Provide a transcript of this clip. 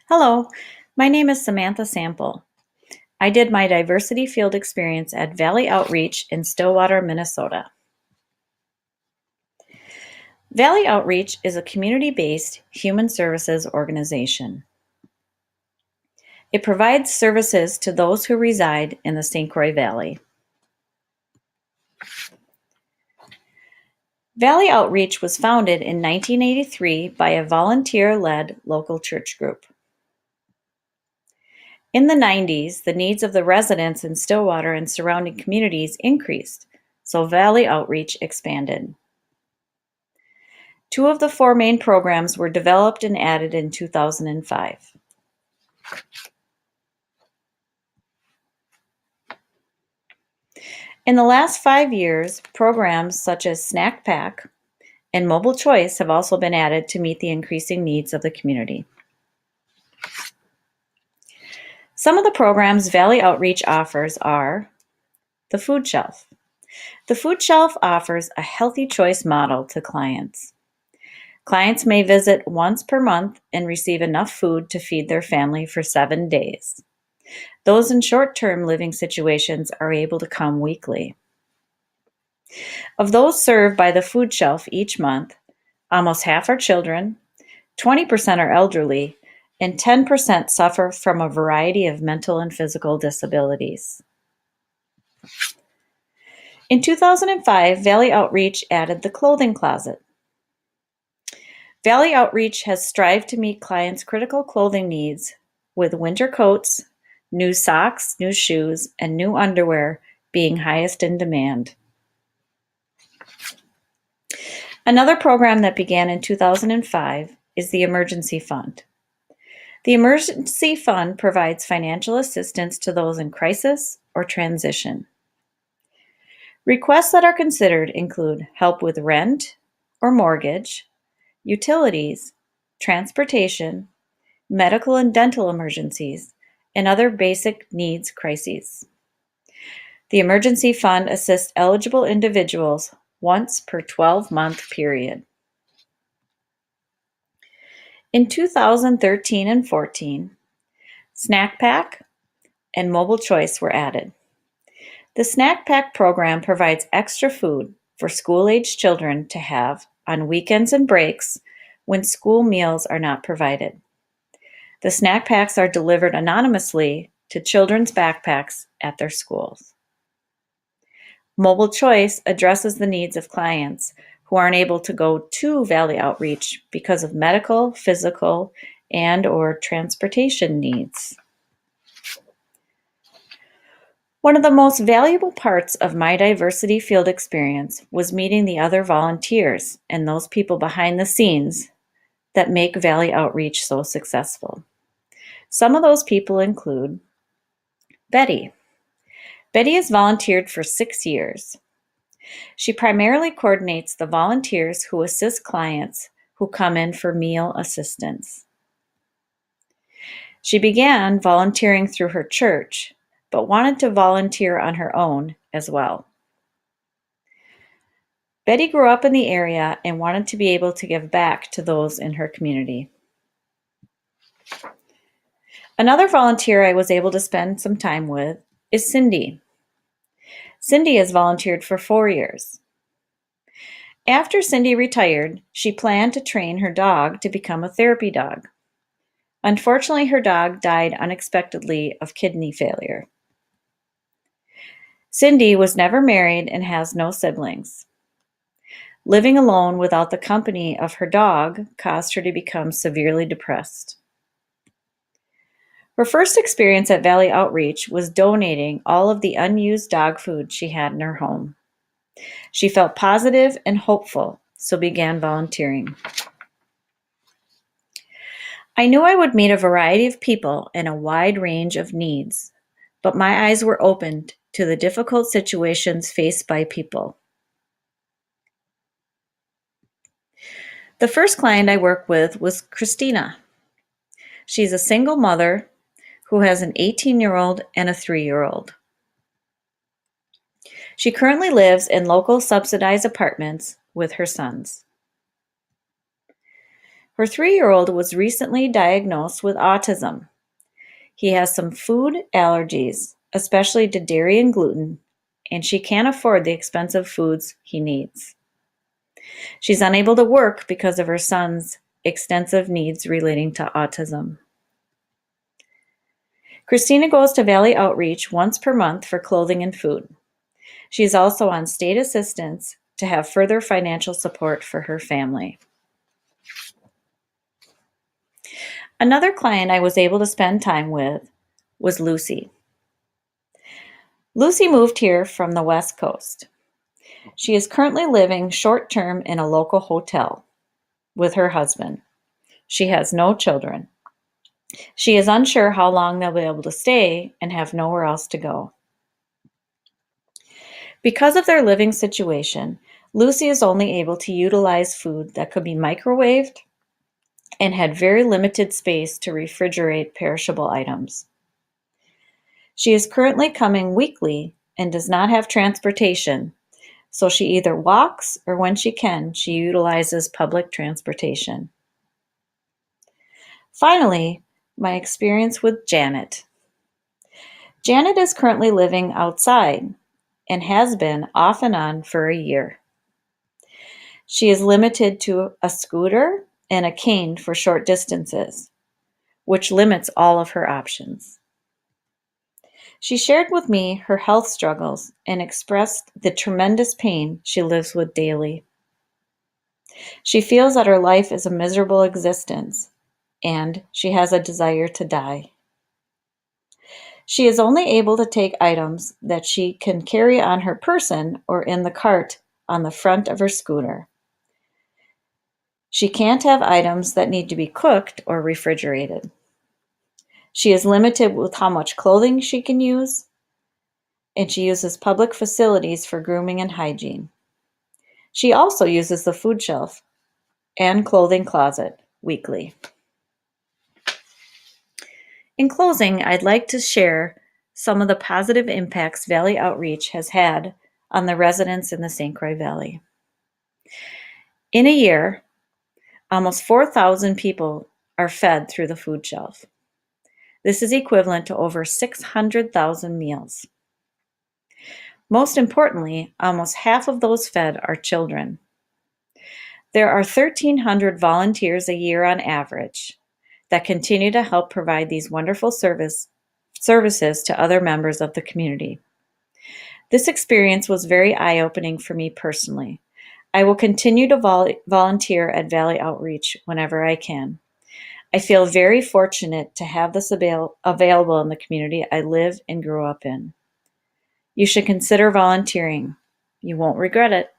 Hello, my name is Samantha Sample. I did my diversity field experience at Valley Outreach in Stillwater, Minnesota. Valley Outreach is a community-based human services organization. It provides services to those who reside in the St. Croix Valley. Valley Outreach was founded in 1983 by a volunteer-led local church group. In the 90s, the needs of the residents in Stillwater and surrounding communities increased, so Valley Outreach expanded. Two of the four main programs were developed and added in 2005. In the last 5 years, programs such as Snack Pack and Mobile Choice have also been added to meet the increasing needs of the community. Some of the programs Valley Outreach offers are the Food Shelf. The Food Shelf offers a healthy choice model to clients. Clients may visit once per month and receive enough food to feed their family for 7 days. Those in short-term living situations are able to come weekly. Of those served by the Food Shelf each month, almost half are children, 20% are elderly, and 10% suffer from a variety of mental and physical disabilities. In 2005, Valley Outreach added the clothing closet. Valley Outreach has strived to meet clients' critical clothing needs with winter coats, new socks, new shoes, and new underwear being highest in demand. Another program that began in 2005 is the Emergency Fund. The Emergency Fund provides financial assistance to those in crisis or transition. Requests that are considered include help with rent or mortgage, utilities, transportation, medical and dental emergencies, and other basic needs crises. The Emergency Fund assists eligible individuals once per 12-month period. In 2013 and 14, Snack Pack and Mobile Choice were added. The Snack Pack program provides extra food for school-aged children to have on weekends and breaks when school meals are not provided. The snack packs are delivered anonymously to children's backpacks at their schools. Mobile Choice addresses the needs of clients who aren't able to go to Valley Outreach because of medical, physical, and/or transportation needs. One of the most valuable parts of my diversity field experience was meeting the other volunteers and those people behind the scenes that make Valley Outreach so successful. Some of those people include Betty. Betty has volunteered for 6 years. She primarily coordinates the volunteers who assist clients who come in for meal assistance. She began volunteering through her church, but wanted to volunteer on her own as well. Betty grew up in the area and wanted to be able to give back to those in her community. Another volunteer I was able to spend some time with is Cindy. Cindy has volunteered for 4 years. After Cindy retired, she planned to train her dog to become a therapy dog. Unfortunately, her dog died unexpectedly of kidney failure. Cindy was never married and has no siblings. Living alone without the company of her dog caused her to become severely depressed. Her first experience at Valley Outreach was donating all of the unused dog food she had in her home. She felt positive and hopeful, so began volunteering. I knew I would meet a variety of people and a wide range of needs, but my eyes were opened to the difficult situations faced by people. The first client I worked with was Christina. She's a single mother who has an 18-year-old and a 3-year-old. She currently lives in local subsidized apartments with her sons. Her 3-year-old was recently diagnosed with autism. He has some food allergies, especially to dairy and gluten, and she can't afford the expensive foods he needs. She's unable to work because of her son's extensive needs relating to autism. Christina goes to Valley Outreach once per month for clothing and food. She is also on state assistance to have further financial support for her family. Another client I was able to spend time with was Lucy. Lucy moved here from the West Coast. She is currently living short-term in a local hotel with her husband. She has no children. She is unsure how long they'll be able to stay and have nowhere else to go. Because of their living situation, Lucy is only able to utilize food that could be microwaved and had very limited space to refrigerate perishable items. She is currently coming weekly and does not have transportation, so she either walks or when she can, she utilizes public transportation. Finally, my experience with Janet. Janet is currently living outside and has been off and on for a year. She is limited to a scooter and a cane for short distances, which limits all of her options. She shared with me her health struggles and expressed the tremendous pain she lives with daily. She feels that her life is a miserable existence, and she has a desire to die. She is only able to take items that she can carry on her person or in the cart on the front of her scooter. She can't have items that need to be cooked or refrigerated. She is limited with how much clothing she can use, and she uses public facilities for grooming and hygiene. She also uses the food shelf and clothing closet weekly. In closing, I'd like to share some of the positive impacts Valley Outreach has had on the residents in the St. Croix Valley. In a year, almost 4,000 people are fed through the food shelf. This is equivalent to over 600,000 meals. Most importantly, almost half of those fed are children. There are 1,300 volunteers a year on average that continue to help provide these wonderful services to other members of the community. This experience was very eye-opening for me personally. I will continue to volunteer at Valley Outreach whenever I can. I feel very fortunate to have this available in the community I live and grew up in. You should consider volunteering. You won't regret it.